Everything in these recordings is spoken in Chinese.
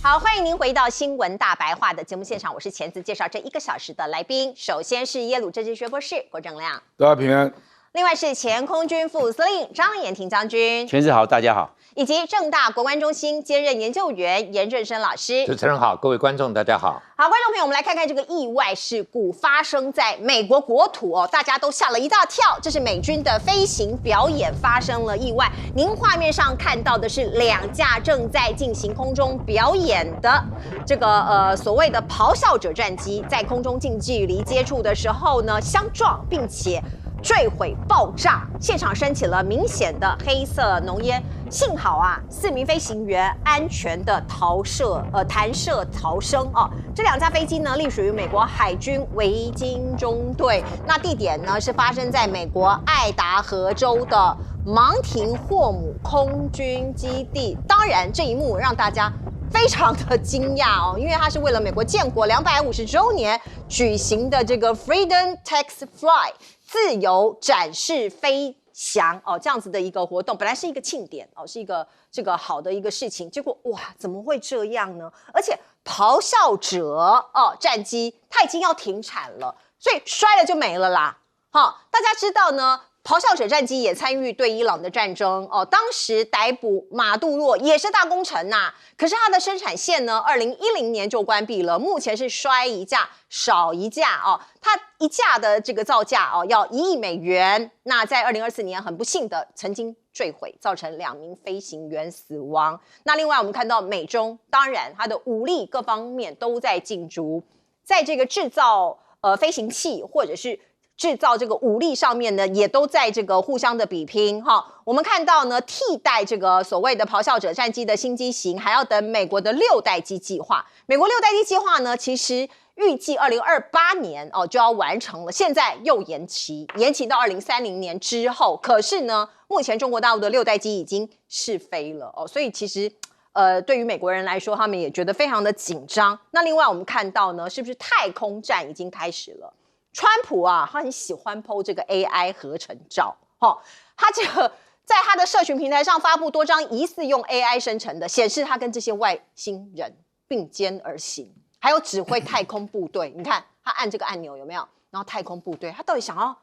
好，欢迎您回到新闻大白话的节目现场，我是钳子，介绍这1个小时的来宾。首先是耶鲁政治学博士郭正亮，大家平安。另外是前空军副司令张延廷将军，钳子好，大家好。以及政大国关中心兼任研究员严正生老师。主持人好，各位观众大家好。好，观众朋友，我们来看看这个意外事故发生在美国国土哦，大家都吓了一大跳。这是美军的飞行表演发生了意外。您画面上看到的是2架正在进行空中表演的这个所谓的咆哮者战机，在空中近距离接触的时候呢，相撞并且坠毁爆炸，现场升起了明显的黑色浓烟。幸好啊，4名飞行员安全的弹射逃生哦。这2架飞机呢，隶属于美国海军维京中队。那地点呢是发生在美国爱达荷州的芒廷霍姆空军基地。当然，这一幕让大家非常的惊讶哦，因为它是为了美国建国250周年举行的这个 Freedom Takes Flight 自由展示飞翔哦，这样子的一个活动，本来是一个庆典哦，是一个这个好的一个事情，结果哇，怎么会这样呢？而且咆哮者战机它已经要停产了，所以摔了就没了啦。好，大家知道呢。咆哮者战机也参与对伊朗的战争哦，当时逮捕马杜洛也是大工程呐，可是它的生产线呢，2010年就关闭了，目前是摔一架少一架哦，它一架的这个造价哦要1亿美元，那在2024年很不幸的曾经坠毁，造成2名飞行员死亡。那另外我们看到美中，当然它的武力各方面都在竞逐，在这个制造飞行器或者是制造这个武力上面呢，也都在这个互相的比拼哈。我们看到呢，替代这个所谓的咆哮者战机的新机型，还要等美国的6代机计划。美国6代机计划呢，其实预计2028年就要完成了，现在又延期到2030年之后。可是呢，目前中国大陆的6代机已经试飞了哦，所以其实对于美国人来说，他们也觉得非常的紧张。那另外我们看到呢，是不是太空战已经开始了？川普啊，他很喜欢 po 这个 AI 合成照，他这个在他的社群平台上发布多张疑似用 AI 生成的，显示他跟这些外星人并肩而行，还有指挥太空部队。你看他按这个按钮有没有？然后太空部队，他到底想要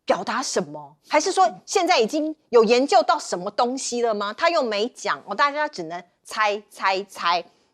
表达什么？还是说现在已经有研究到什么东西了吗？他又没讲，大家只能猜。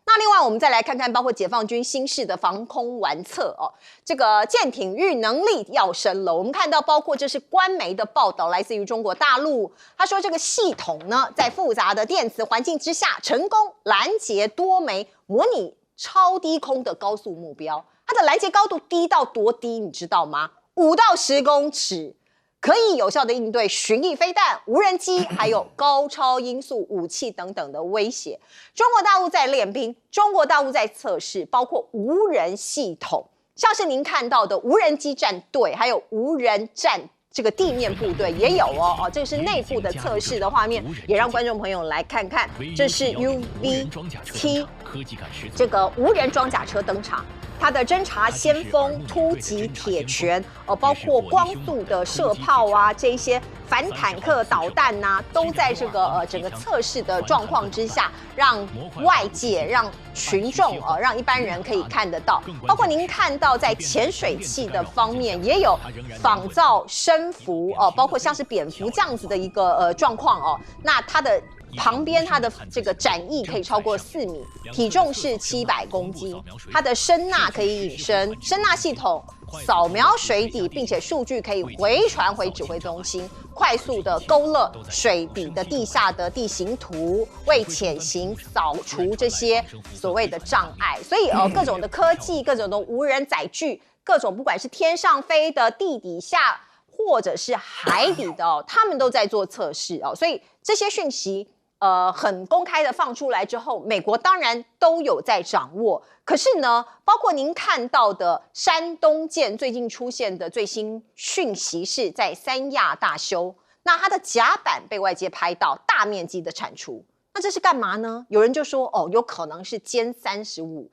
那另外我们再来看看包括解放军新式的防空玩测哦，这个舰艇御能力要升了。我们看到包括这是官媒的报道，来自于中国大陆，他说这个系统呢在复杂的电磁环境之下，成功拦截多枚模拟超低空的高速目标。它的拦截高度低到多低你知道吗？5到10公尺。可以有效的应对巡弋飞弹、无人机，还有高超音速武器等等的威胁。中国大陆在练兵，中国大陆在测试，包括无人系统，像是您看到的无人机战队，还有无人战这个地面部队也有哦。这个是内部的测试的画面，也让观众朋友来看看。这是 UVT 这个无人装甲车登场。它的侦察先锋、突击铁拳，包括光速的射炮啊，这一些反坦克导弹呐，都在这个整个测试的状况之下，让外界、让群众让一般人可以看得到。包括您看到在潜水器的方面，也有仿造升幅包括像是蝙蝠这样子的一个状况哦。那它的旁边它的这个展翼可以超过4米，体重是700公斤，它的声呐可以隐身，声呐系统扫描水底，并且数据可以回传回指挥中心，快速的勾勒水底的地下的地形图，为潜行扫除这些所谓的障碍。所以各种的科技，各种的无人载具，各种不管是天上飞的、地底下或者是海底的他们都在做测试所以这些讯息很公开的放出来之后，美国当然都有在掌握。可是呢，包括您看到的山东舰最近出现的最新讯息是在三亚大修，那它的甲板被外界拍到大面积的铲除，那这是干嘛呢？有人就说有可能是歼35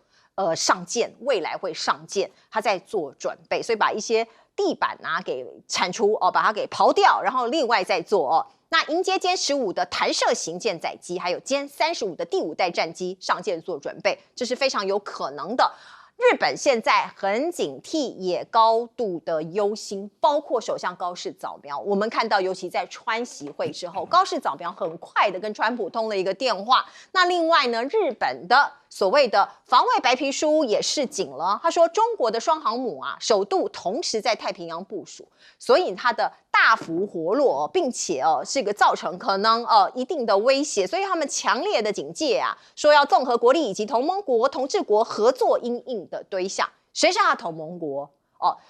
上舰，未来会上舰，它在做准备，所以把一些地板给铲除把它给刨掉，然后另外再做那迎接歼15的弹射型舰载机，还有歼35的第5代战机上舰做准备，这是非常有可能的。日本现在很警惕，也高度的忧心，包括首相高市早苗。我们看到，尤其在川习会之后，高市早苗很快的跟川普通了一个电话。那另外呢，日本的所谓的防卫白皮书也示警了，他说中国的双航母啊，首度同时在太平洋部署，所以它的大幅活络，并且是个造成可能一定的威胁，所以他们强烈的警戒啊，说要综合国力以及同盟国、同志国合作因应的对象。谁是他的同盟国？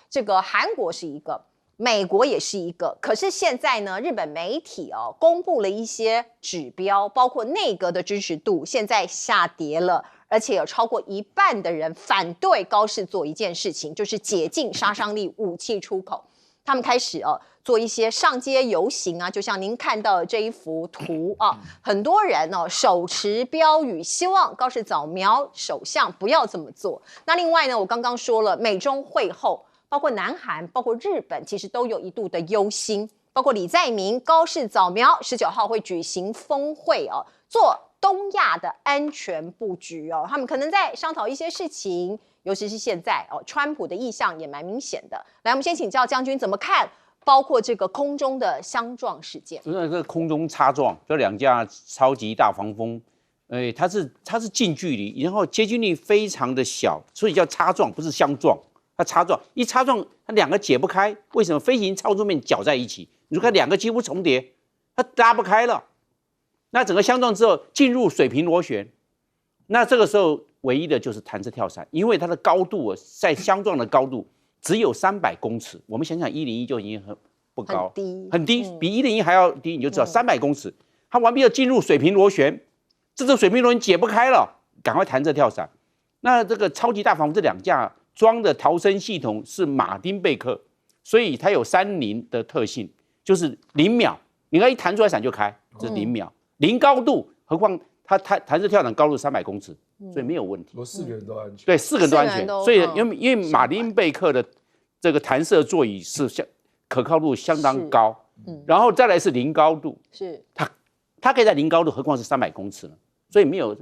这个韩国是一个，美国也是一个。可是现在呢，日本媒体公布了一些指标，包括内阁的支持度现在下跌了。而且有超过一半的人反对高市做一件事情，就是解禁杀伤力武器出口。他们开始做一些上街游行啊，就像您看到的这一幅图啊，很多人手持标语，希望高市早苗首相不要这么做。那另外呢，我刚刚说了，美中会后，包括南韩、包括日本，其实都有一度的忧心，包括李在明、高市早苗19号会举行峰会做东亚的安全布局他们可能在商讨一些事情，尤其是现在川普的意向也蛮明显的。来，我们先请教将军怎么看，包括这个空中的相撞事件。这个空中擦撞，这2架超级大黄蜂，它是近距离，然后接近力非常的小，所以叫擦撞，不是相撞。它擦撞，一擦撞，它2个解不开，为什么？飞行操作面搅在一起，你看2个几乎重叠，它拉不开了。那整个相撞之后进入水平螺旋，那这个时候唯一的就是弹射跳伞，因为它的高度在相撞的高度只有300公尺。我们想想101就已经很不高，很低，比101还要低，你就知道300公尺，它完毕要进入水平螺旋，这个水平螺旋解不开了，赶快弹射跳伞。那这个超级大黄蜂这2架装的逃生系统是马丁贝克，所以它有30的特性，就是0秒，你看一弹出来伞就开，这是0秒。零高度，何况它弹射跳伞高度300公尺，所以没有问题。4个人都安全。对，4个人都安全。所以因为马丁贝克的这个弹射座椅是可靠度相当高，然后再来是零高度，是它可以在零高度，何况是300公尺呢？所以没有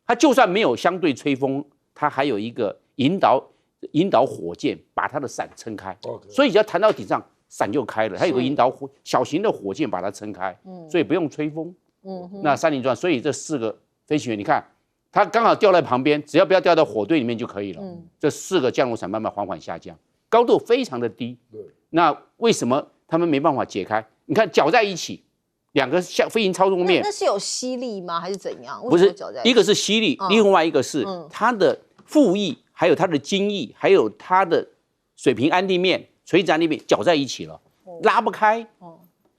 它就算没有相对吹风，它还有一个引导火箭把它的伞撑开，所以只要弹到顶上，伞就开了。它有个引导小型的火箭把它撑开，所以不用吹风。那30转，所以这4个飞行员，你看，他刚好掉在旁边，只要不要掉到火堆里面就可以了。这4个降落伞慢慢缓缓下降，高度非常的低。那为什么他们没办法解开？你看搅在一起，2个飞行操纵面，那是有吸力吗？还是怎样？不是，一个是吸力，另外一个是它的副翼，还有它的襟翼，还有它的水平安定面、垂直安定面搅在一起了，拉不开。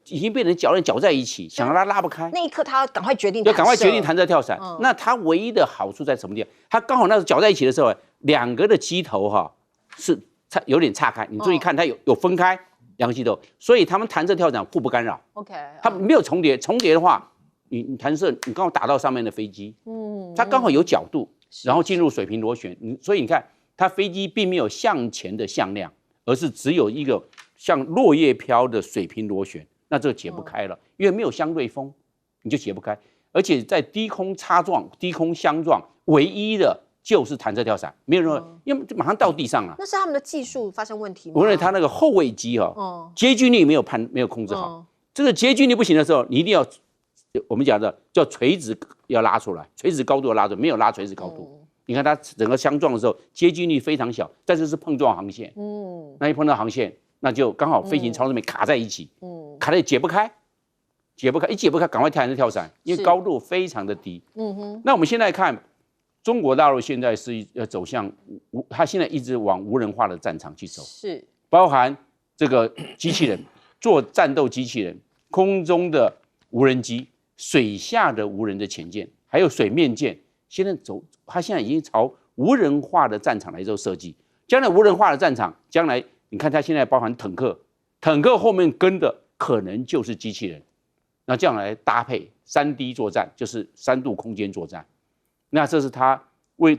已经被人搅在一起，想让它拉不开。那一刻，他赶快决定，就赶快决定弹射跳伞。那它唯一的好处在什么地方？它刚好那时候搅在一起的时候，2个的机头是有点岔开。你注意看，它有分开2个机头，所以他们弹射跳伞互不干扰。OK， 它没有重叠。重叠的话，你弹射，你刚好打到上面的飞机。它刚好有角度，然后进入水平螺旋。所以你看，它飞机并没有向前的向量，而是只有一个像落叶飘的水平螺旋。那这个解不开了，因为没有相对风，你就解不开。而且在低空擦撞、低空相撞，唯一的就是弹射跳伞，没有任何，因为马上到地上了。那是他们的技术发生问题吗？无论他那个后尾机接距力没有控制好，这个接距力不行的时候，你一定要我们讲的叫垂直要拉出来，垂直高度要拉出来，没有拉垂直高度。你看它整个相撞的时候，接距力非常小，但是是碰撞航线。那一碰到航线，那就刚好飞行操纵面卡在一起。卡在解不开，一解不开，赶快弹射跳伞，因为高度非常的低。那我们现在看，中国大陆现在是走向它现在一直往无人化的战场去走，是包含这个机器人做战斗机器人，空中的无人机，水下的无人的潜舰，还有水面舰，它现在已经朝无人化的战场来做设计。将来无人化的战场，将来你看它现在包含坦克后面跟的可能就是机器人，那这样来搭配3D 作战，就是3度空间作战。那这是它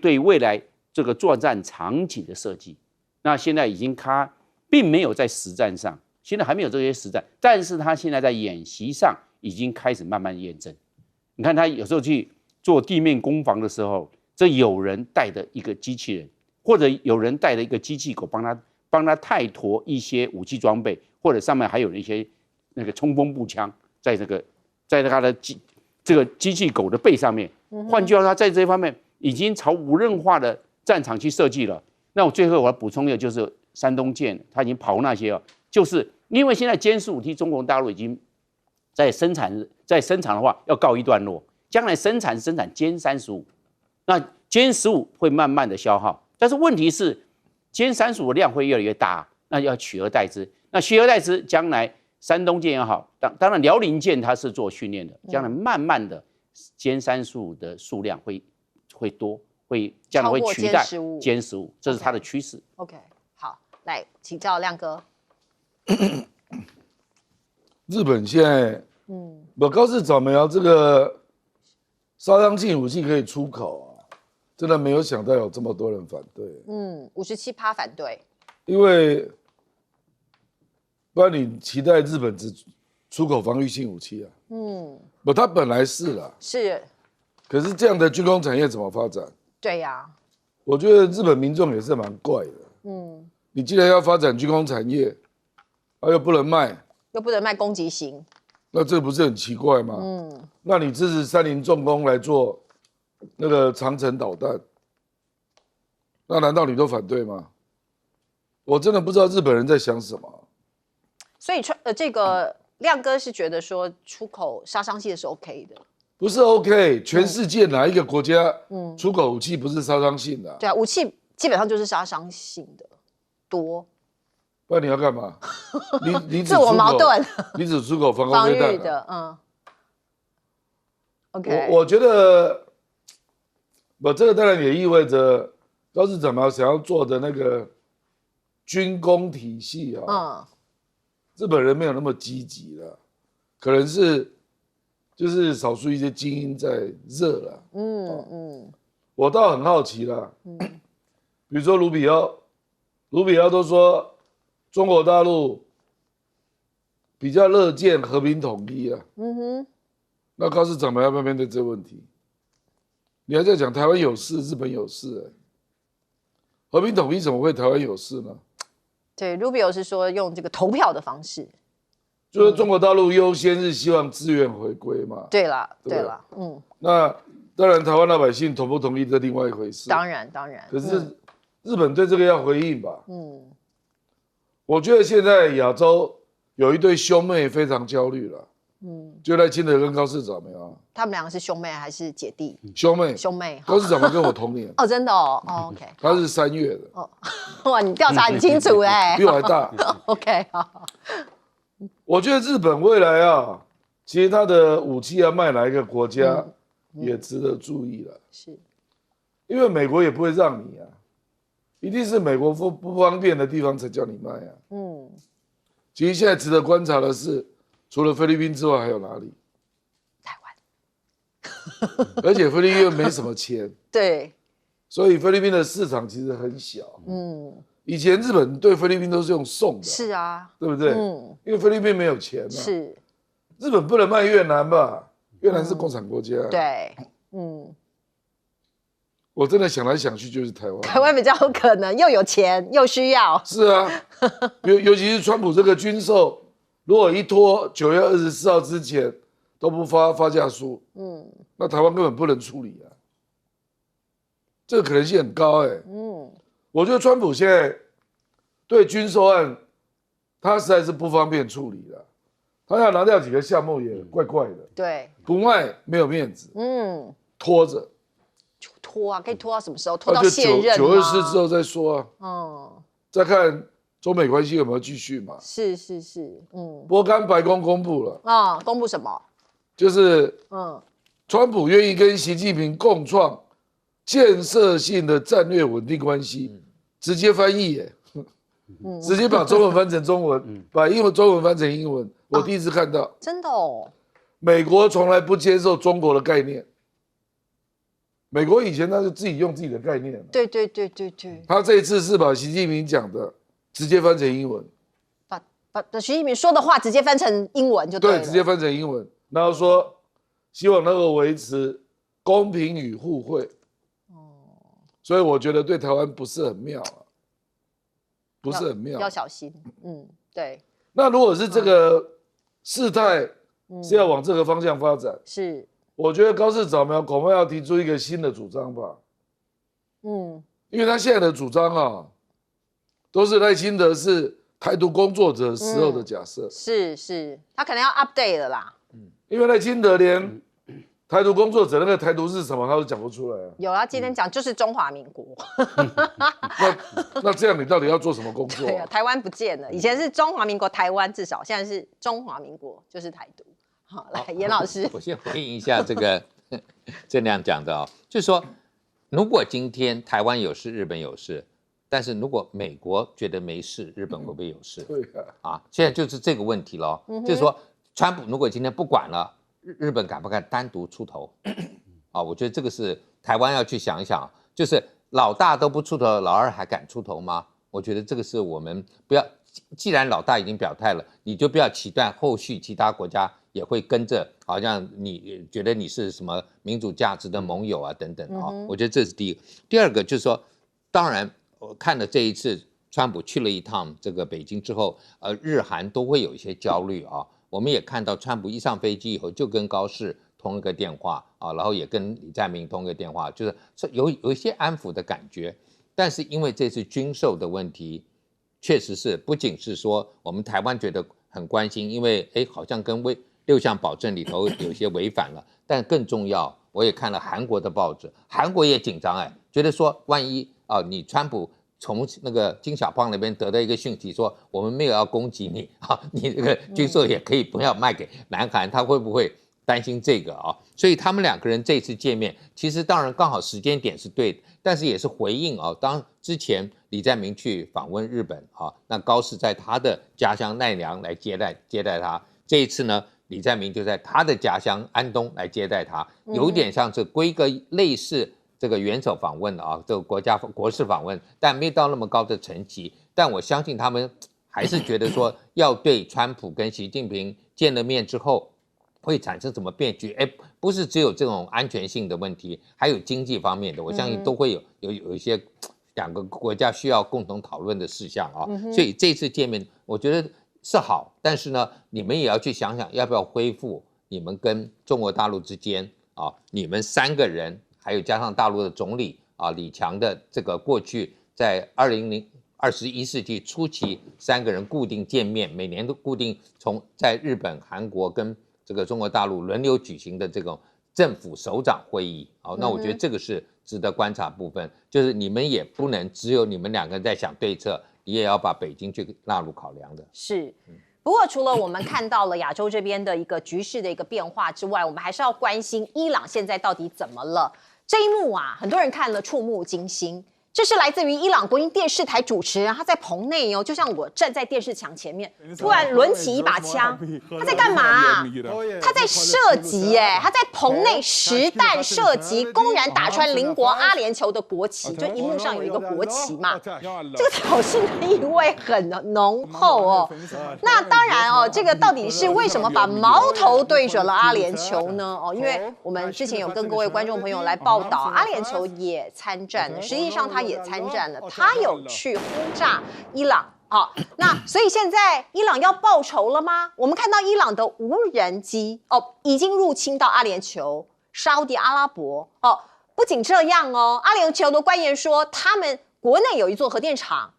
对未来这个作战场景的设计。那现在已经它并没有在实战上现在还没有这些实战，但是他现在在演习上已经开始慢慢验证。你看他有时候去做地面攻防的时候，这有人带的一个机器人，或者有人带的一个机器狗帮他泰驮一些武器装备，或者上面还有一些那个冲锋步枪，在他的这个机器狗的背上面。换句话说，他在这方面已经朝无人化的战场去设计了。那我最后我要补充的就是山东舰，他已经跑那些就是因为现在歼15T中国大陆已经在生产的话要告一段落，将来生产歼35，那歼15会慢慢的消耗，但是问题是歼35的量会越来越大，那要取而代之。那取而代之，将来山东舰也好，当然辽宁舰它是做训练的，将来慢慢的歼35的数量会多，将来会取代歼15，这是它的趋势。OK， 好，来请教亮哥。日本现在，我高市早苗这个杀伤性武器可以出口啊，真的没有想到有这么多人反对。57%反对，因为不然你期待日本只出口防御性武器啊？不，它本来是啦，是，可是这样的军工产业怎么发展？对呀，我觉得日本民众也是蛮怪的。你既然要发展军工产业，又不能卖，又不能卖攻击型，那这不是很奇怪吗？那你支持三菱重工来做那个长程导弹，那难道你都反对吗？我真的不知道日本人在想什么。所以这个亮哥是觉得说出口杀伤性是 OK 的，不是 OK， 全世界哪一个国家出口武器不是杀伤性的啊？对啊，武器基本上就是杀伤性的多。不然你要干嘛？你自我矛盾，你只出口防空防飞弹御的，OK， 我觉得，这个当然也意味着高市早苗想要做的那个军工体系啊，日本人没有那么积极了，可能是就是少数一些精英在热了。我倒很好奇啦，比如说卢比奥都说中国大陆比较乐见和平统一啊。那高市早苗要不要面对这个问题？你还在讲台湾有事，日本有事，和平统一怎么会台湾有事呢？对 ，Rubio 是说用这个投票的方式，就是中国大陆优先是希望自愿回归嘛。对了，对对了，那当然台湾老百姓同不同意这另外一回事。当然，可是日本对这个要回应吧？我觉得现在亚洲有一对兄妹非常焦虑了。就赖清德跟高市早苗，他们两个是兄妹还是姐弟？兄妹。兄妹。高市早苗跟我同年。哦，真的哦，OK。他是3月的。哇，你调查很清楚哎。比我还大。OK， 好。我觉得日本未来啊，其实它的武器要卖哪一个国家，也值得注意了。是。因为美国也不会让你啊，一定是美国不方便的地方才叫你卖啊。其实现在值得观察的是，除了菲律宾之外，还有哪里？台湾。而且菲律宾又没什么钱。对。所以菲律宾的市场其实很小。以前日本对菲律宾都是用送的。是啊。对不对？因为菲律宾没有钱嘛。是。日本不能卖越南吧？越南是共产国家。对。我真的想来想去就是台湾。台湾比较有可能，又有钱又需要。是啊。尤其是川普这个军售。如果一拖9月24号之前都不发价书，那台湾根本不能处理啊，这个可能性很高我觉得川普现在对军售案，他实在是不方便处理了，他要拿掉几个项目也怪怪的，对，不卖没有面子，拖着，拖啊，可以拖到什么时候？拖到卸任吗？ 9、24之后再说啊，再看。中美关系有没有继续嘛？是，不过刚白宫公布了公布什么？就是川普愿意跟习近平共创建设性的战略稳定关系，直接翻译耶，直接把中文翻成中文，把中文翻成英文，我第一次看到，真的哦。美国从来不接受中国的概念，美国以前他就自己用自己的概念，对，他这一次是把习近平讲的。直接翻成英文，把习近平说的话直接翻成英文就对了。对，直接翻成英文，然后说希望能够维持公平与互惠。所以我觉得对台湾不是很妙啊，不是很妙，要小心。对。那如果是这个事态是要往这个方向发展，是，我觉得高市早苗恐怕要提出一个新的主张吧。因为他现在的主张啊，都是赖清德是台独工作者时候的假设。是，他可能要 update 了啦。因为赖清德连台独工作者那个台独是什么，他都讲不出来啊。有啊，今天讲就是中华民国。那这样你到底要做什么工作？对啊，台湾不见了，以前是中华民国台湾，至少现在是中华民国就是台独。好，来严老师，我先回应一下这个郑亮讲的就是说，如果今天台湾有事，日本有事，但是如果美国觉得没事，日本会不会有事？对啊，现在就是这个问题咯。就是说，川普如果今天不管了，日本敢不敢单独出头？我觉得这个是台湾要去想一想，就是老大都不出头，老二还敢出头吗？我觉得这个是我们不要，既然老大已经表态了，你就不要期待后续其他国家也会跟着，好像你觉得你是什么民主价值的盟友啊等等我觉得这是第一个。第二个就是说，当然我看了这一次川普去了一趟这个北京之后，日韩都会有一些焦虑我们也看到川普一上飞机以后就跟高市通一个电话然后也跟李在明通一个电话，就是有一些安抚的感觉。但是因为这次军售的问题，确实是不仅是说我们台湾觉得很关心，因为好像跟6项保证里头有些违反了，但更重要，我也看了韩国的报纸，韩国也紧张觉得说万一你川普从那个金小胖那边得到一个讯息说我们没有要攻击你你这个军售也可以不要卖给南韩，他会不会担心这个所以他们两个人这次见面，其实当然刚好时间点是对的，但是也是回应当之前李在明去访问日本那高市在他的家乡奈良来接待他，这一次呢，李在明就在他的家乡安东来接待他，有点像这规格类似这个元首访问这个国事访问，但没到那么高的层级。但我相信他们还是觉得说，要对川普跟习近平见了面之后，会产生什么变局？不是只有这种安全性的问题，还有经济方面的，我相信都会有一些两个国家需要共同讨论的事项所以这次见面，我觉得是好，但是呢，你们也要去想想，要不要恢复你们跟中国大陆之间你们3个人，还有加上大陆的总理李强的这个过去在21世纪初期3个人固定见面，每年都固定在日本、韩国跟这个中国大陆轮流举行的这种政府首长会议那我觉得这个是值得观察部分，就是你们也不能只有你们2个人在想对策，你也要把北京去纳入考量的。是。不过，除了我们看到了亚洲这边的一个局势的一个变化之外，我们还是要关心伊朗现在到底怎么了。这一幕很多人看了触目惊心。这是来自于伊朗国营电视台主持人，他在棚内就像我站在电视墙前面，突然抡起一把枪，他在干嘛他在射击他在棚内实弹射击，公然打穿邻国阿联酋的国旗，就荧幕上有一个国旗嘛，这个挑衅的意味很浓厚那当然这个到底是为什么把矛头对准了阿联酋呢？因为我们之前有跟各位观众朋友来报道，阿联酋也参战了，实际上他也参战了，他有去轰炸伊朗那所以现在伊朗要报仇了吗？我们看到伊朗的无人机已经入侵到阿联酋、沙地阿拉伯不仅这样阿联酋的官员说，他们国内有一座核电厂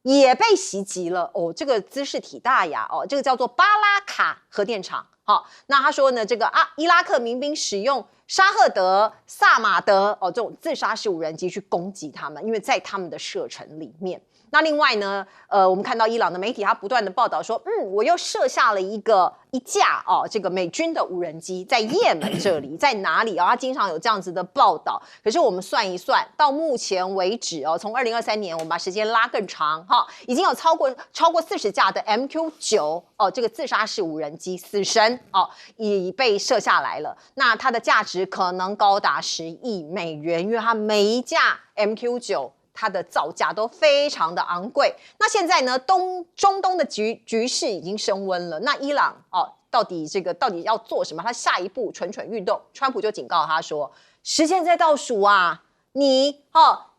也被袭击了这个姿势体大呀这个叫做巴拉卡核电厂那他说呢，这个伊拉克民兵使用沙赫德、萨马德这种自杀式无人机去攻击他们，因为在他们的射程里面。那另外呢，我们看到伊朗的媒体，他不断的报道说，我又射下了一架这个美军的无人机在也门这里，在哪里他经常有这样子的报道。可是我们算一算，到目前为止从2023年，我们把时间拉更长已经有超过40架的 MQ9这个自杀式无人机死神已被射下来了。那它的价值可能高达10亿美元，因为它每一架 MQ9 它的造价都非常的昂贵。那现在呢，中东的局势已经升温了。那伊朗到底要做什么？他下一步蠢蠢欲动。川普就警告他说，时间在倒数啊，你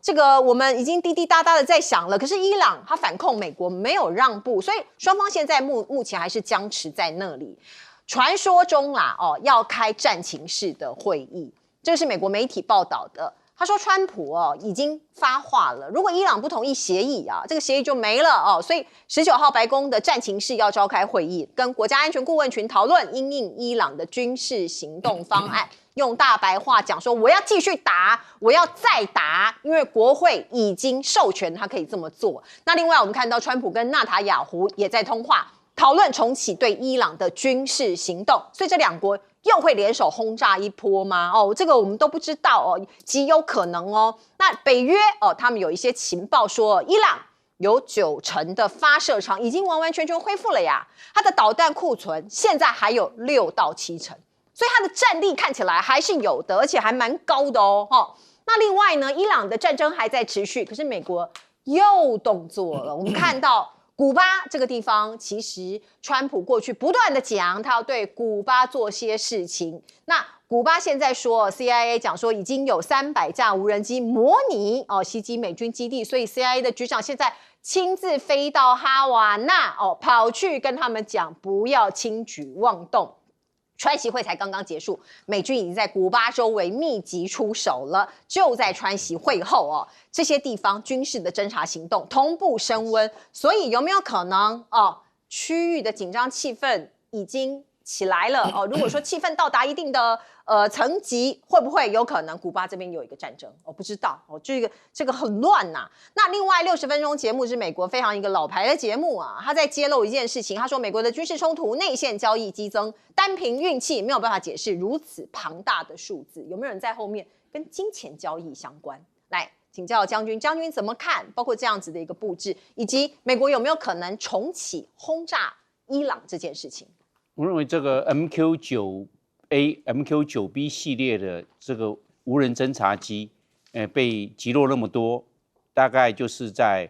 这个我们已经滴滴答答的在想了。可是伊朗他反控美国没有让步，所以双方现在目前还是僵持在那里。传说中啦，要开战情室的会议，这是美国媒体报道的。他说，川普已经发话了，如果伊朗不同意协议啊，这个协议就没了所以19号白宫的战情室要召开会议，跟国家安全顾问群讨论因应伊朗的军事行动方案。用大白话讲说，我要继续打，我要再打，因为国会已经授权他可以这么做。那另外，我们看到川普跟纳塔雅胡也在通话。讨论重启对伊朗的军事行动，所以这两国又会联手轰炸一波吗？这个我们都不知道极有可能那北约他们有一些情报说，伊朗有90%的发射场已经完完全全恢复了呀，它的导弹库存现在还有6到7成，所以它的战力看起来还是有的，而且还蛮高的那另外呢，伊朗的战争还在持续，可是美国又动作了，我们看到。古巴这个地方，其实川普过去不断的讲，他要对古巴做些事情。那古巴现在说 ，CIA 讲说已经有300架无人机模拟袭击美军基地，所以 CIA 的局长现在亲自飞到哈瓦那跑去跟他们讲，不要轻举妄动。川习会才刚刚结束，美军已经在古巴周围密集出手了。就在川习会后这些地方军事的侦察行动同步升温，所以有没有可能区域的紧张气氛已经起来了如果说气氛到达一定的层级，会不会有可能古巴这边有一个战争？不知道这个很乱呐。那另外60分钟节目是美国非常一个老牌的节目他在揭露一件事情，他说美国的军事冲突内线交易激增，单凭运气没有办法解释如此庞大的数字，有没有人在后面跟金钱交易相关？来请教将军怎么看？包括这样子的一个布置，以及美国有没有可能重启轰炸伊朗这件事情？我认为这个 MQ9A、MQ9B 系列的这个无人侦察机，被击落那么多，大概就是在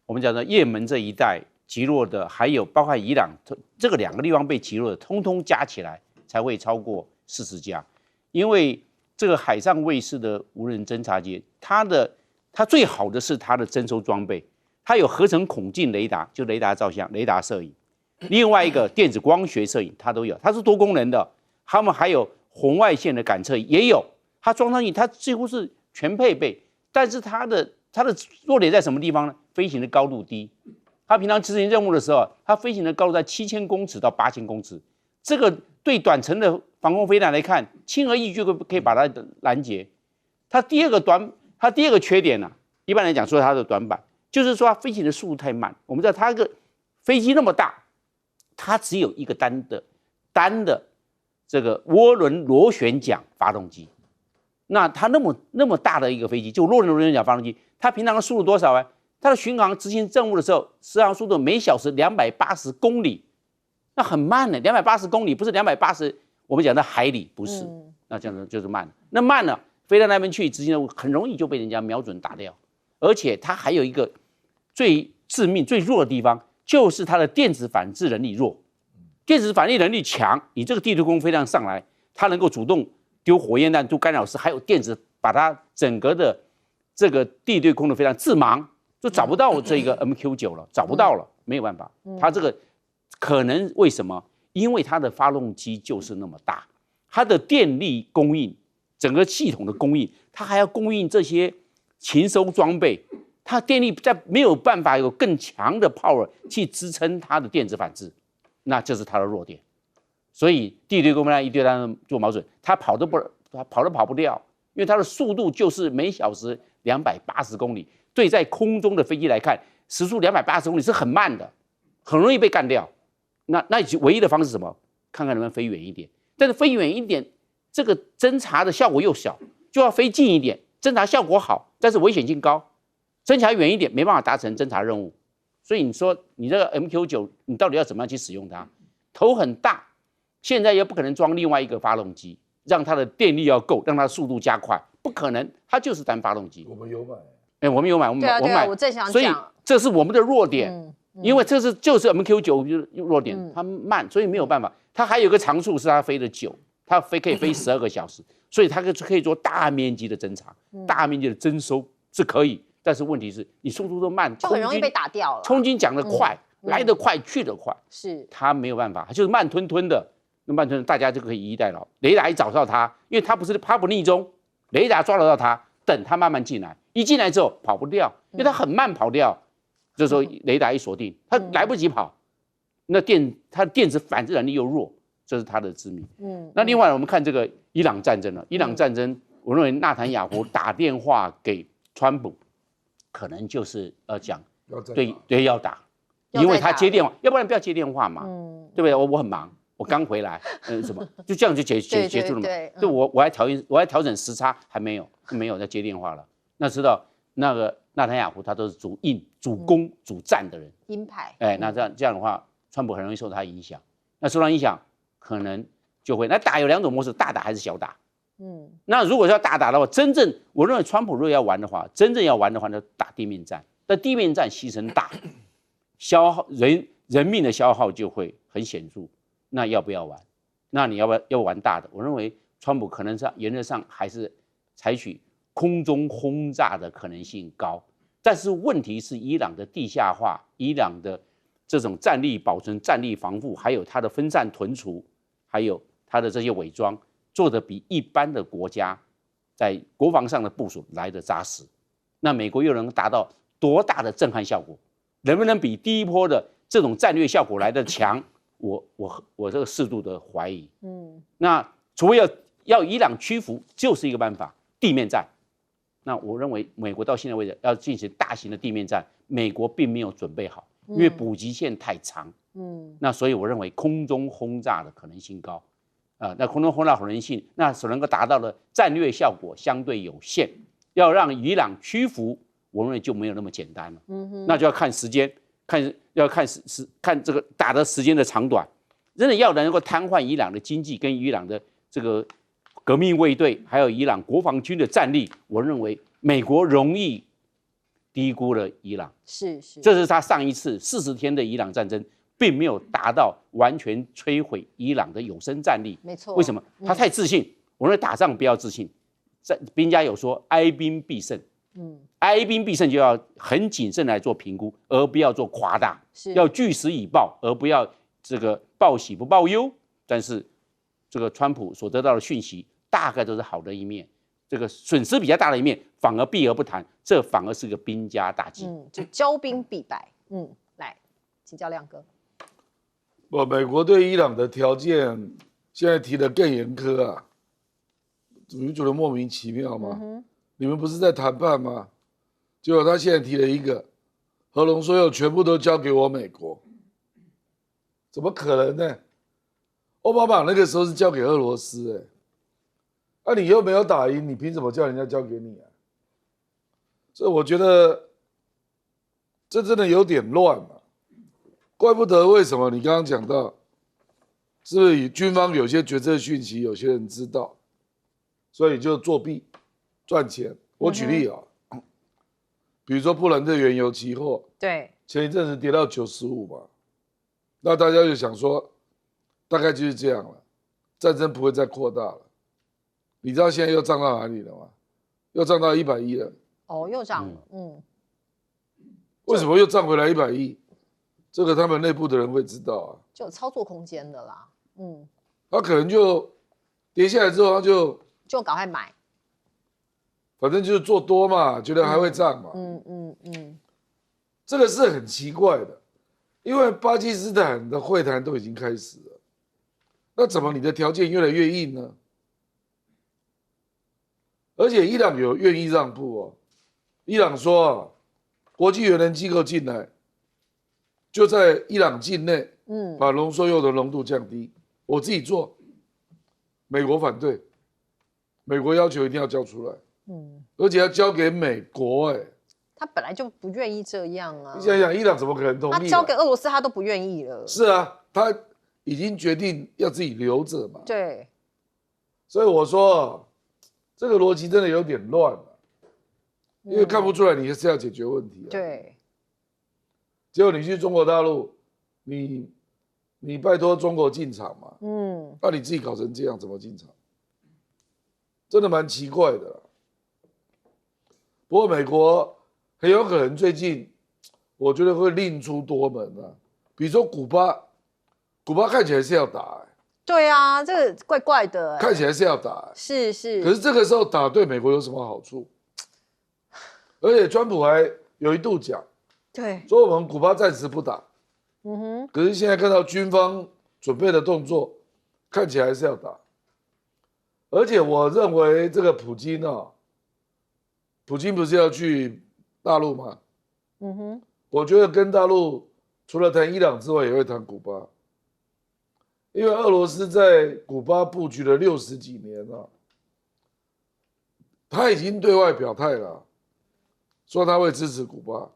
我们讲的也门这一带击落的，还有包括伊朗这个2个地方被击落的，通通加起来才会超过40架。因为这个海上卫士的无人侦察机，它最好的是它的征收装备，它有合成孔径雷达，就雷达照相、雷达摄影。另外一个电子光学摄影它都有，它是多功能的。他们还有红外线的感测也有，它装上去它几乎是全配备。但是它的弱点在什么地方呢？飞行的高度低。它平常执行任务的时候，它飞行的高度在7000公尺到8000公尺。这个对短程的防空飞弹来看，轻而易举就可以把它拦截。它第二个缺点呢，一般来讲说它的短板，就是说它飞行的速度太慢。我们知道它个飞机那么大。它只有一个单的这个涡轮螺旋桨发动机，那它那么大的一个飞机，就涡轮螺旋桨发动机，它平常的速度多少它的巡航执行任务的时候，实航速度每小时280公里，那很慢的，280公里不是280，我们讲的海里不是，那这样就是慢。那慢了，飞到那边去执行任务，很容易就被人家瞄准打掉，而且它还有一个最致命、最弱的地方。就是它的电子反制能力弱，电子反应能力强。你这个地对空飞弹上来，它能够主动丢火焰弹、丢干扰丝，还有电子把它整个的这个地对空的飞弹致盲，就找不到这个 MQ9了，找不到了，没有办法。它这个可能为什么？因为它的发动机就是那么大，它的电力供应，整个系统的供应，它还要供应这些禽收装备。它电力在没有办法有更强的 power 去支撑它的电子反制，那这是它的弱点。所以地对空飞弹一对它做瞄准，它跑都跑不掉，因为它的速度就是每小时280公里。对在空中的飞机来看，时速280公里是很慢的，很容易被干掉。那唯一的方式是什么？看看能不能飞远一点。但是飞远一点，这个侦察的效果又小，就要飞近一点，侦察效果好，但是危险性高。侦察远一点没办法达成侦察任务，所以你说你这个 MQ9，你到底要怎么样去使用它？头很大，现在又不可能装另外一个发动机，让它的电力要够，让它的速度加快，不可能，它就是单发动机。我们有买，我们有买，我们买，我正想讲，所以这是我们的弱点，因为就是 MQ9弱点，它慢，所以没有办法。它还有个长处是它飞得久，它可以飞12个小时，所以它可以做大面积的侦察、大面积的征收是可以。但是问题是你速度都慢，就很容易被打掉了。空军讲得快，来得快，去得快，是它没有办法，它就是慢吞吞的。那慢吞吞，大家就可以以逸待劳。雷达一找到它，因为它不逆中，雷达抓得到它，等它慢慢进来，一进来之后跑不掉，因为它很慢跑掉。这时候雷达一锁定，它来不及跑，那它的电子反制能力又弱，这是它的致命。那另外我们看这个伊朗战争了，伊朗战争，我认为纳坦雅胡打电话给川普，可能就是讲对要打，因为他接电话，要不然不要接电话嘛，对不对？我很忙，我刚回来，什么就这样就结束了嘛。对，我还调整时差，还没有在接电话了。那知道那个纳坦雅胡他都是主攻、主战的人，鹰派。那这样的话，川普很容易受他影响。那受到影响，可能就会那打有2种模式，大打还是小打。那如果要大打的话，我认为川普如果要玩的话，真正要玩的话，那打地面战。但地面战牺牲大，消耗人命的消耗就会很显著。那要不要玩？那你要玩大的？我认为川普可能原则上还是采取空中轰炸的可能性高。但是问题是，伊朗的地下化，伊朗的这种战力保存、战力防护，还有它的分散屯储，还有它的这些伪装，做得比一般的国家在国防上的部署来得扎实。那美国又能达到多大的震撼效果？能不能比第一波的这种战略效果来得强？我这个适度的怀疑。那除非要伊朗屈服，就是一个办法，地面战。那我认为美国到现在为止要进行大型的地面战，美国并没有准备好，因为补给线太长。那所以我认为空中轰炸的可能性高。那空中轰炸可能性，那所能够达到的战略效果相对有限。要让伊朗屈服，我认为就没有那么简单了。那就要看时间，看这个打的时间的长短。真的要能够瘫痪伊朗的经济跟伊朗的这个革命卫队，还有伊朗国防军的战力，我认为美国容易低估了伊朗。这是他上一次40天的伊朗战争，并没有达到完全摧毁伊朗的有生战力。没错。为什么？他太自信。我认为打仗不要自信。兵家有说哀兵必胜。哀兵必胜就要很谨慎来做评估，而不要做夸大。要据实以报，而不要这个报喜不报忧。但是这个川普所得到的讯息大概都是好的一面，这个损失比较大的一面反而避而不谈，这反而是个兵家大忌。就骄兵必败。来请教亮哥。美国对伊朗的条件现在提得更严苛啊，你不觉得莫名其妙吗？你们不是在谈判吗？结果他现在提了一个核农所有全部都交给我美国，怎么可能呢？奥巴马那个时候是交给俄罗斯，你又没有打赢，你凭什么叫人家交给你啊？所以我觉得这真的有点乱嘛，怪不得为什么你刚刚讲到，是不是军方有些决策讯息，有些人知道，所以就作弊赚钱。我举例啊，比如说布兰特原油期货，对，前一阵子跌到95嘛，那大家就想说，大概就是这样了，战争不会再扩大了。你知道现在又涨到哪里了吗？又涨到110了。又涨了。为什么又涨回来110？这个他们内部的人会知道啊，就有操作空间的啦。他可能就跌下来之后，他就赶快买，反正就是做多嘛，觉得还会涨嘛。这个是很奇怪的，因为巴基斯坦的会谈都已经开始了，那怎么你的条件越来越硬呢？而且伊朗有愿意让步哦，伊朗说国际原能机构进来，就在伊朗境内，把浓缩铀的浓度降低，我自己做，美国反对，美国要求一定要交出来，而且要交给美国，他本来就不愿意这样啊。你想想，伊朗怎么可能同意？他交给俄罗斯，他都不愿意了。是啊，他已经决定要自己留着嘛。对。所以我说，这个逻辑真的有点乱了，因为看不出来你是要解决问题。对。结果你去中国大陆，你拜托中国进场嘛，那你自己搞成这样，怎么进场？真的蛮奇怪的啦。不过美国很有可能最近，我觉得会另出多门啊。比如说古巴看起来是要打，对啊，这个怪怪的，看起来是要打，是。可是这个时候打对美国有什么好处？而且川普还有一度讲，对，说我们古巴暂时不打，可是现在看到军方准备的动作，看起来还是要打。而且我认为这个普京啊，普京不是要去大陆吗？我觉得跟大陆除了谈伊朗之外，也会谈古巴，因为俄罗斯在古巴布局了60几年了，他已经对外表态了，说他会支持古巴。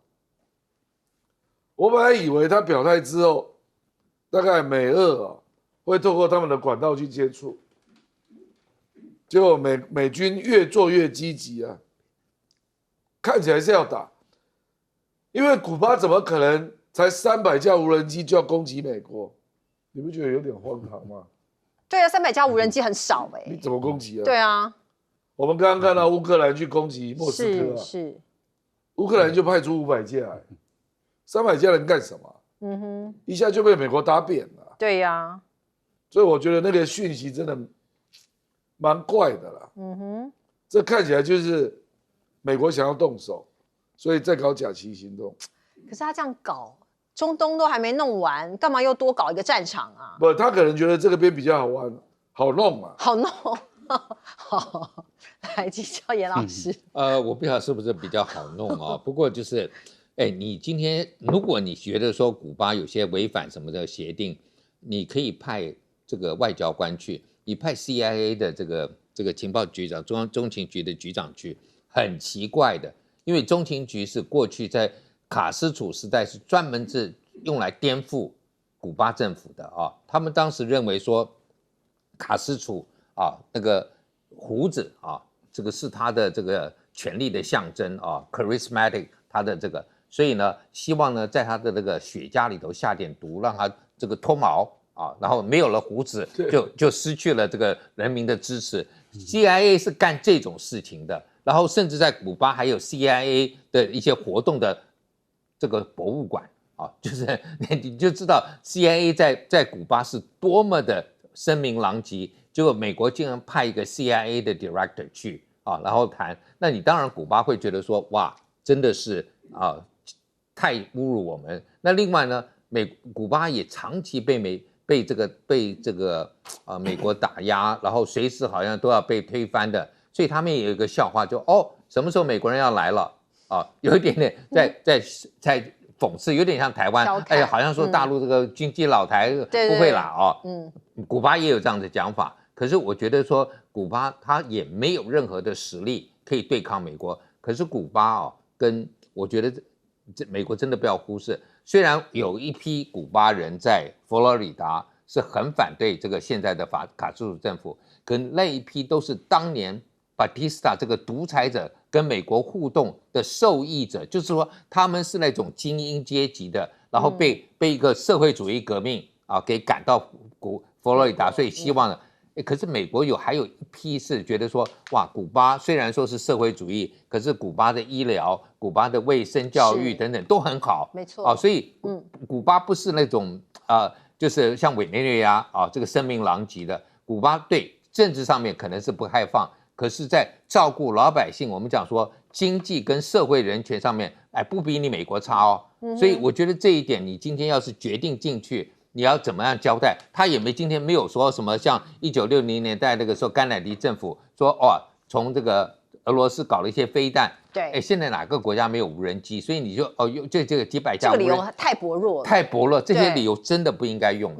我本来以为他表态之后，大概美俄啊会透过他们的管道去接触，结果美军越做越积极啊，看起来是要打，因为古巴怎么可能才300架无人机就要攻击美国？你不觉得有点荒唐吗？对啊，300架无人机很少你怎么攻击啊？对啊，我们刚刚看到乌克兰去攻击莫斯科啊，是，乌克兰就派出500架，300架能干什么？一下就被美国打扁了。对呀，所以我觉得那个讯息真的蛮怪的啦。这看起来就是美国想要动手，所以再搞假旗行动。可是他这样搞，中东都还没弄完，干嘛又多搞一个战场啊？不，他可能觉得这个边比较好玩，好弄嘛。好弄，好，来请教严老师。我不晓得是不是比较好弄啊？不过就是，你今天如果你觉得说古巴有些违反什么的协定，你可以派这个外交官去，你派 CIA 的这个情报局长、中央中情局的局长去，很奇怪的，因为中情局是过去在卡斯楚时代是专门是用来颠覆古巴政府的啊。他们当时认为说，卡斯楚啊那个胡子啊，这个是他的这个权力的象征啊 ，charismatic 他的这个，所以呢，希望呢在他的那个雪茄里头下点毒，让他这个脱毛啊，然后没有了胡子就失去了这个人民的支持。CIA 是干这种事情的，然后甚至在古巴还有 CIA 的一些活动的这个博物馆啊，就是你就知道 CIA 在古巴是多么的声名狼藉。结果美国竟然派一个 CIA 的 director 去啊，然后谈，那你当然古巴会觉得说，哇，真的是太侮辱我们。那另外呢，古巴也长期被这个美国打压，然后随时好像都要被推翻的，所以他们也有一个笑话，就什么时候美国人要来了啊？有一点点在讽刺，有点像台湾，好像说大陆这个经济老台不会啦古巴也有这样的讲法。可是我觉得说古巴它也没有任何的实力可以对抗美国，可是古巴跟我觉得美国真的不要忽视，虽然有一批古巴人在佛罗里达是很反对这个现在的卡斯楚政府，可那一批都是当年巴蒂斯塔这个独裁者跟美国互动的受益者，就是说他们是那种精英阶级的，然后被一个社会主义革命给赶到佛罗里达，所以希望呢。可是美国还有一批是觉得说，哇，古巴虽然说是社会主义，可是古巴的医疗、古巴的卫生教育等等都很好，没错所以古巴不是那种就是像委内瑞拉这个声名狼藉的。古巴对政治上面可能是不开放，可是在照顾老百姓，我们讲说经济跟社会人权上面，不比你美国差所以我觉得这一点，你今天要是决定进去。你要怎么样交代？他今天没有说什么像1960年代那个时候甘乃迪政府说从这个俄罗斯搞了一些飞弹，对，现在哪个国家没有无人机？所以你就这个几百架，这个理由太薄弱了，太薄弱，这些理由真的不应该用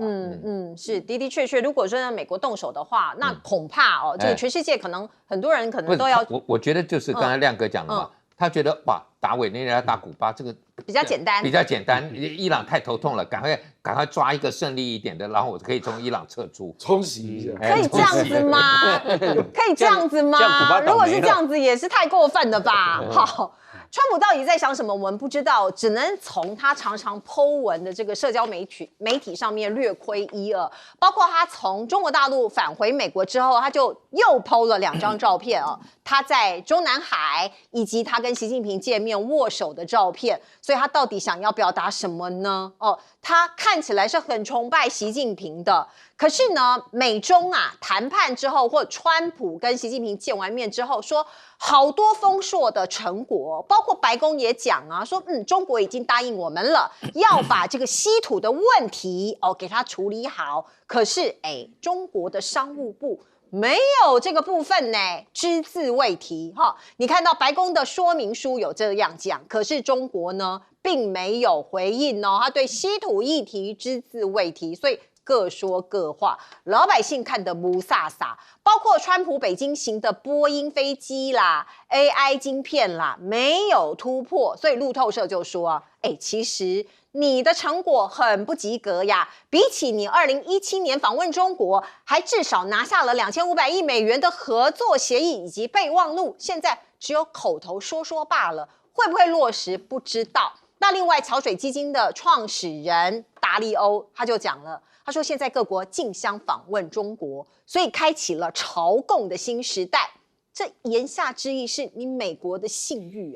是的确，如果说让美国动手的话，那恐怕这个全世界可能很多人可能都要。我觉得就是刚才亮哥讲的嘛，他觉得哇，打委内瑞拉、打古巴这个比较简单，比较简单。伊朗太头痛了，赶快抓一个顺利一点的，然后我可以从伊朗撤出，冲洗一下。可以这样子吗？可以这样子吗？如果是这样子，也是太过分了吧？好。川普到底在想什么？我们不知道，只能从他常常 po 文的这个社交媒体上面略窥一二。包括他从中国大陆返回美国之后，他就又 po 了2张照片哦，他在中南海以及他跟习近平见面握手的照片。所以他到底想要表达什么呢？哦，他看起来是很崇拜习近平的。可是呢，美中谈判之后，或川普跟习近平见完面之后，说好多丰硕的成果，包括白宫也讲说中国已经答应我们了，要把这个稀土的问题给它处理好。可是中国的商务部没有这个部分呢，只字未提哈。你看到白宫的说明书有这样讲，可是中国呢并没有回应哦，他对稀土议题只字未提，所以各说各话，老百姓看得不飒飒。包括川普北京行的波音飞机啦、AI 晶片啦，没有突破，所以路透社就说其实你的成果很不及格呀，比起你2017年访问中国，还至少拿下了2500亿美元的合作协议以及备忘录，现在只有口头说说罢了，会不会落实不知道。那另外，桥水基金的创始人达利欧他就讲了，他说现在各国竞相访问中国，所以开启了朝贡的新时代。这言下之意是你美国的信誉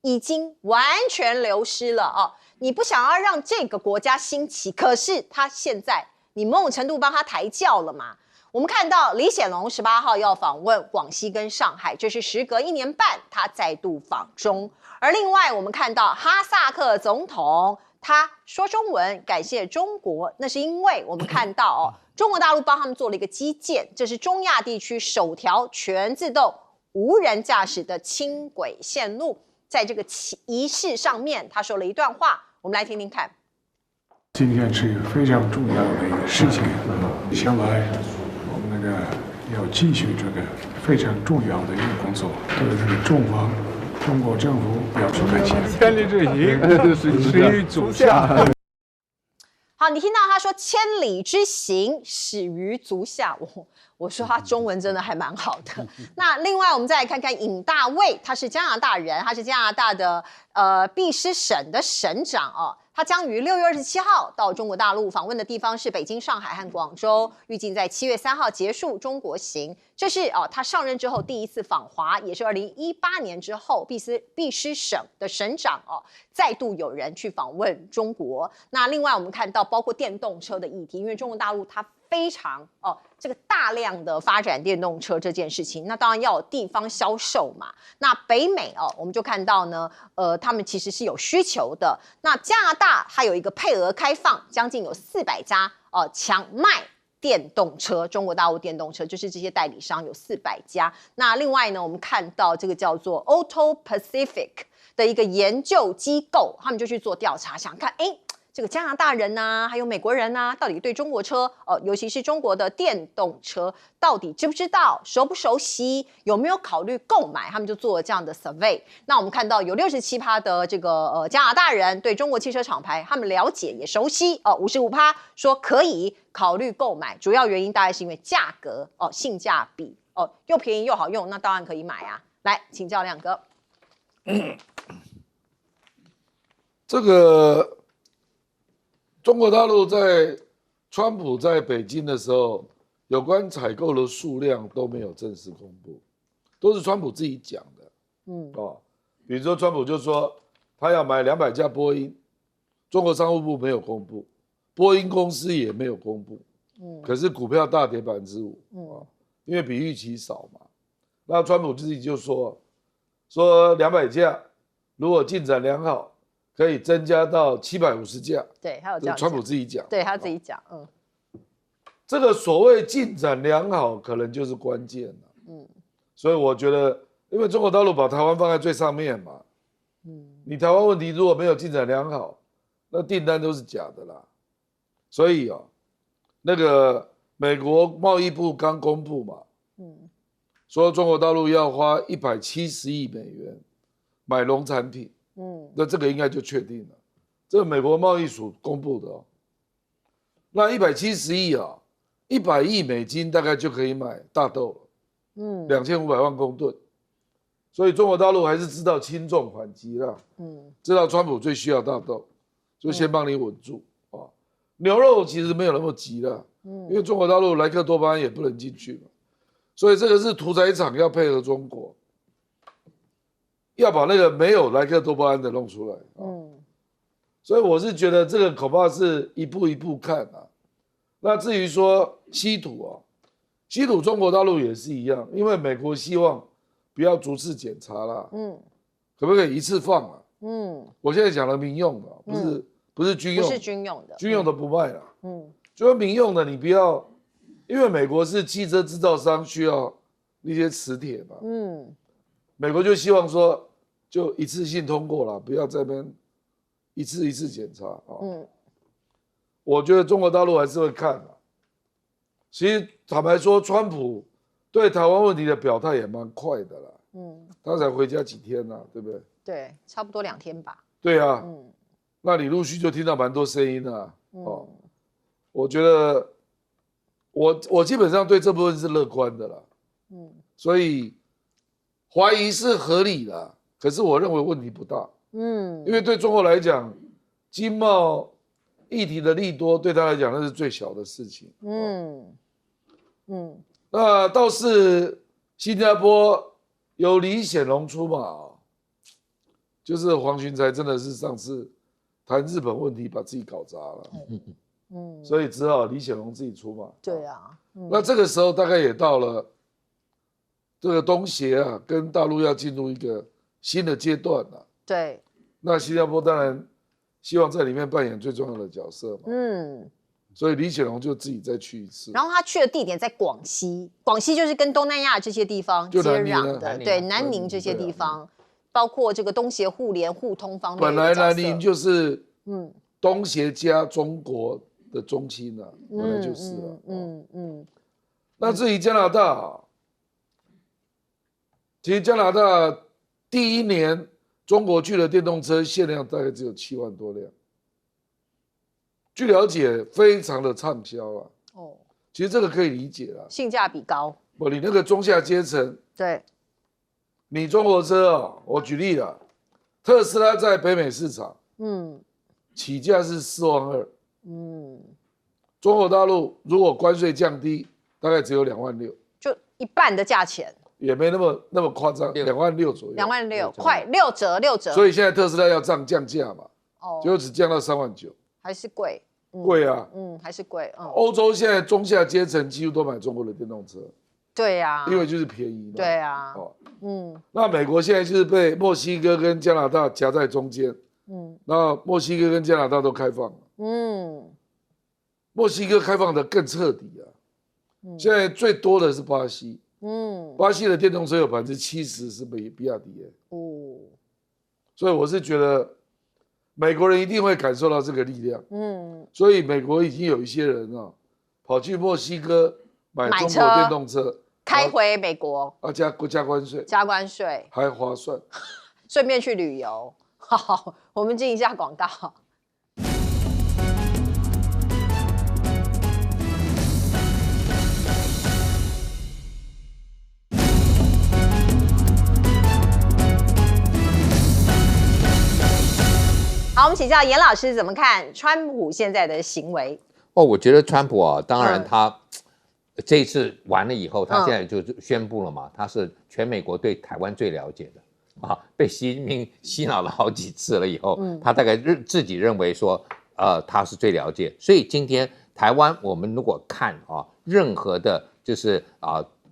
已经完全流失了你不想要让这个国家兴起，可是他现在你某种程度帮他抬轿了嘛。我们看到李显龙18号要访问广西跟上海，这是时隔1年半他再度访中。而另外我们看到哈萨克总统他说中文感谢中国，那是因为我们看到中国大陆帮他们做了一个基建，这是中亚地区首条全自动无人驾驶的轻轨线路。在这个仪式上面他说了一段话，我们来听听看。今天是一个非常重要的一个事情，将来我们要继续这个非常重要的一个工作，对这个中国政府表示感谢。千里之行，始于足下。好，你听到他说千里之行始于足下，我说他中文真的还蛮好的。那另外我们再来看看尹大卫，他是加拿大人，他是加拿大的毕斯省的省长他将于6月27号到中国大陆，访问的地方是北京、上海和广州，预计在7月3号结束中国行。这是他上任之后第一次访华，也是2018年之后毕斯省的省长再度有人去访问中国。那另外我们看到包括电动车的议题，因为中国大陆它非常这个大量的发展电动车这件事情，那当然要有地方销售嘛。那北美我们就看到呢，他们其实是有需求的。那加拿大还有一个配额开放，将近有400家强卖电动车，中国大陆电动车就是这些代理商有400家。那另外呢，我们看到这个叫做 Auto Pacific 的一个研究机构，他们就去做调查，想看这个加拿大人还有美国人到底对中国车尤其是中国的电动车到底知不知道、熟不熟悉、有没有考虑购买，他们就做了这样的 survey。那我们看到有67%的这个加拿大人对中国汽车厂牌他们了解也熟悉55%说可以考虑购买，主要原因大概是因为价格性价比又便宜又好用，那当然可以买来，请教亮哥。这个中国大陆在川普在北京的时候，有关采购的数量都没有正式公布，都是川普自己讲的。比如说川普就说他要买200架波音，中国商务部没有公布，波音公司也没有公布。可是股票大跌5%，因为比预期少嘛。那川普自己就说200架，如果进展良好，可以增加到750架。对，还有这样，川普自己讲，对他自己讲，这个所谓进展良好，可能就是关键了。所以我觉得，因为中国大陆把台湾放在最上面嘛，你台湾问题如果没有进展良好，那订单都是假的啦。所以那个美国贸易部刚公布嘛，说中国大陆要花170亿美元买农产品，那这个应该就确定了，这个美国贸易署公布的哦。那170亿啊，100亿美金大概就可以买大豆了，2500万公吨，所以中国大陆还是知道轻重缓急啦，知道川普最需要大豆，就先帮你稳住啊。牛肉其实没有那么急了，因为中国大陆莱克多巴胺也不能进去嘛，所以这个是屠宰场要配合中国，要把那个没有莱克多巴胺的弄出来，所以我是觉得这个恐怕是一步一步看啊。那至于说稀土啊，稀土中国大陆也是一样，因为美国希望不要逐次检查啦，可不可以一次放啊？我现在讲的民用的，不是军用，不是军用的，军用的不卖了，就说民用的你不要，因为美国是汽车制造商需要那些磁铁嘛，美国就希望说就一次性通过了，不要在那边一次一次检查啊。我觉得中国大陆还是会看的。其实坦白说，川普对台湾问题的表态也蛮快的啦。他才回家几天啊，对不对？对，差不多2天吧。对啊，那你陆续就听到蛮多声音啊。我觉得我基本上对这部分是乐观的啦。所以怀疑是合理的，可是我认为问题不大。因为对中国来讲，经贸议题的利多对他来讲那是最小的事情。那倒是新加坡由李显龙出马，就是黄循财真的是上次谈日本问题把自己搞砸了，所以只好李显龙自己出马。对啊，那这个时候大概也到了这个东协啊跟大陆要进入一个新的阶段了。对，那新加坡当然希望在里面扮演最重要的角色嘛。所以李显龙就自己再去一次。然后他去的地点在广西，广西就是跟东南亚这些地方接壤的，对，南宁这些地方，包括这个东协互联互通方面。本来南宁就是东协加中国的中心啊，本来就是了。那至于加拿大，其实加拿大第1年中国去的电动车限量大概只有7万多辆。据了解，非常的畅销啊。其实这个可以理解啦，性价比高。不，你那个中下阶层，对，你中国车啊，我举例了，特斯拉在北美市场，起价是4万2，中国大陆如果关税降低，大概只有2万6，就一半的价钱，也没那么夸张，2万6左右，2万6，快6折6折。所以现在特斯拉要降价嘛，结果只降到3万9，还是贵。贵啊，还是贵。欧洲现在中下阶层几乎都买中国的电动车，对呀，因为就是便宜嘛。对啊，那美国现在就是被墨西哥跟加拿大夹在中间，那墨西哥跟加拿大都开放了，墨西哥开放的更彻底啊，现在最多的是巴西，巴西的电动车有70%是比亚迪耶，所以我是觉得。美国人一定会感受到这个力量，所以美国已经有一些人啊，跑去墨西哥买中国电动车，开回美国，加关税，加关税还划算，顺便去旅游。好，我们进一下广告。好，我们请教严老师怎么看川普现在的行为？我觉得川普啊，当然他这一次完了以后，他现在就宣布了嘛，他是全美国对台湾最了解的啊，被习近平洗脑了好几次了以后，他大概自己认为说，他是最了解，所以今天台湾我们如果看啊，任何的就是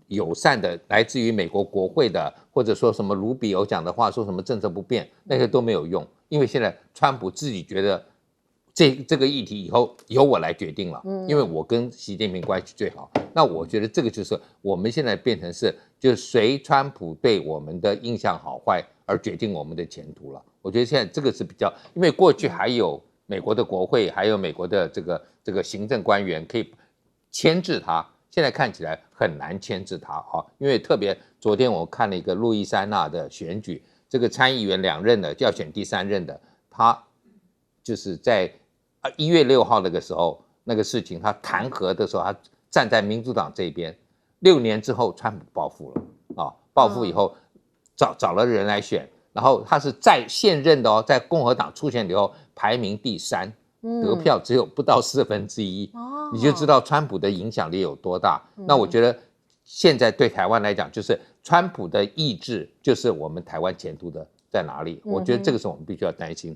友善的来自于美国国会的，或者说什么卢比欧讲的话，说什么政策不变，那些都没有用。因为现在川普自己觉得这个议题以后由我来决定了，因为我跟习近平关系最好。那我觉得这个就是我们现在变成是，就是随川普对我们的印象好坏而决定我们的前途了。我觉得现在这个是比较，因为过去还有美国的国会，还有美国的这个行政官员可以牵制他，现在看起来很难牵制他啊。因为特别昨天我看了一个路易斯安那的选举。这个参议员2任的就要选第3任的，他就是在1月6号那个时候那个事情，他弹劾的时候，他站在民主党这边。6年之后，川普报复了啊，报复以后找了人来选，然后他是在现任的在共和党初选以后排名第3，得票只有不到1/4，你就知道川普的影响力有多大。那我觉得现在对台湾来讲，就是川普的意志，就是我们台湾前途的在哪里？我觉得这个是我们必须要担心。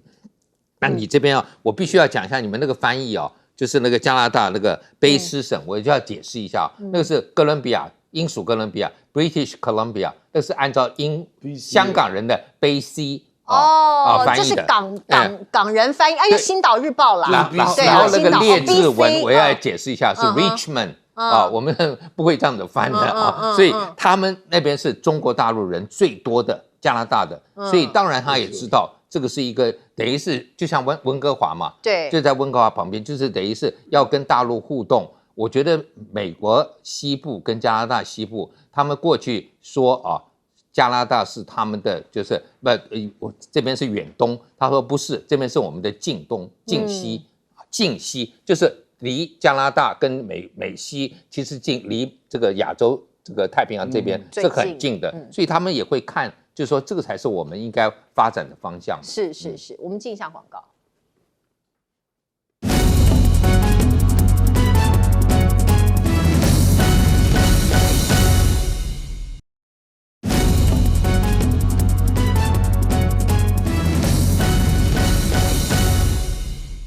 那你这边我必须要讲一下你们那个翻译就是那个加拿大那个卑诗省，我就要解释一下，那个是哥伦比亚，英属哥伦比亚 （British Columbia）， 那是按照香港人的卑诗翻译的。这是港人翻译，因为《星岛日报》啦。然后那个列字文我要解释一下，是 Richmond 我们不会这样子翻的所以他们那边是中国大陆人最多的加拿大的，所以当然他也知道。这个是一个等于是就像温哥华嘛，对，就在温哥华旁边，就是等于是要跟大陆互动。我觉得美国西部跟加拿大西部，他们过去说加拿大是他们的，就是我这边是远东，他说不是，这边是我们的近东、近西、近西，就是离加拿大跟美西其实离这个亚洲这个太平洋这边是很近的，所以他们也会看。就是说，这个才是我们应该发展的方向。是，我们进一下广告。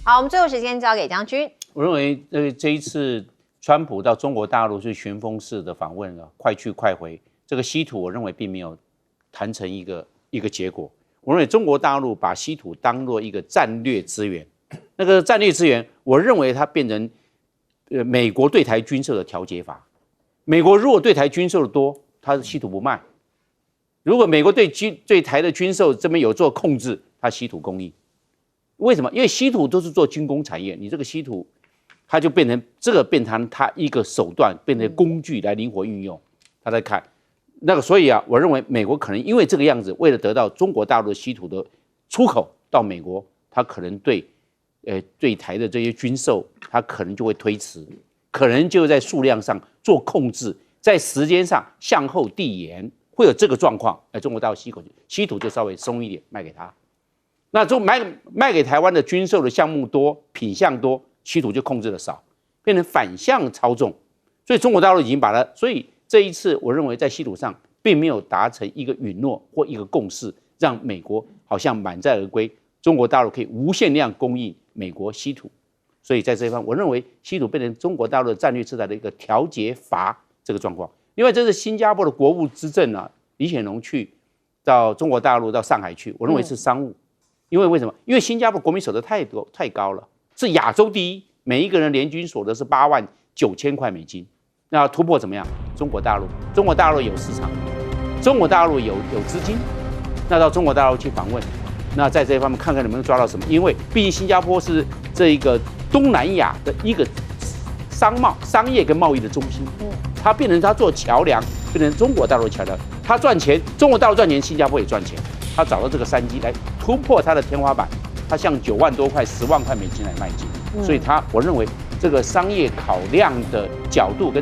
好，我们最后时间交给将军。我认为这一次川普到中国大陆是旋风式的访问了，快去快回。这个稀土，我认为并没有谈成一个结果。我认为中国大陆把稀土当作一个战略资源，那个战略资源，我认为它变成美国对台军售的调节阀。美国如果对台军售的多，它稀土不卖；如果美国对台的军售这边有做控制，它稀土供应。为什么？因为稀土都是做军工产业，你这个稀土，它就变成它一个手段，变成工具来灵活运用。他在看。所以我认为美国可能因为这个样子，为了得到中国大陆的稀土的出口到美国，它可能对台的这些军售，它可能就会推迟，可能就在数量上做控制，在时间上向后递延，会有这个状况。中国大陆稀土就稍微松一点卖给他，那卖给台湾的军售的项目多，品项多，稀土就控制的少，变成反向操纵。所以中国大陆已经把它，所以。这一次，我认为在稀土上并没有达成一个允诺或一个共识，让美国好像满载而归，中国大陆可以无限量供应美国稀土。所以在这一方，我认为稀土变成中国大陆的战略制裁的一个调节阀这个状况。另外，这是新加坡的国务资政李显龙去到中国大陆到上海去，我认为是商务，因为为什么？因为新加坡国民所得太高了，是亚洲第一，每一个人年均所得是89000块美金。那突破怎么样？中国大陆有市场，中国大陆有资金，那到中国大陆去访问，那在这一方面看看能不能抓到什么？因为毕竟新加坡是这一个东南亚的一个商业跟贸易的中心，它变成它做桥梁，变成中国大陆桥梁，它赚钱，中国大陆赚钱，新加坡也赚钱，它找到这个商机来突破它的天花板，它向9万多块、10万块美金来迈进，所以我认为。这个商业考量的角度跟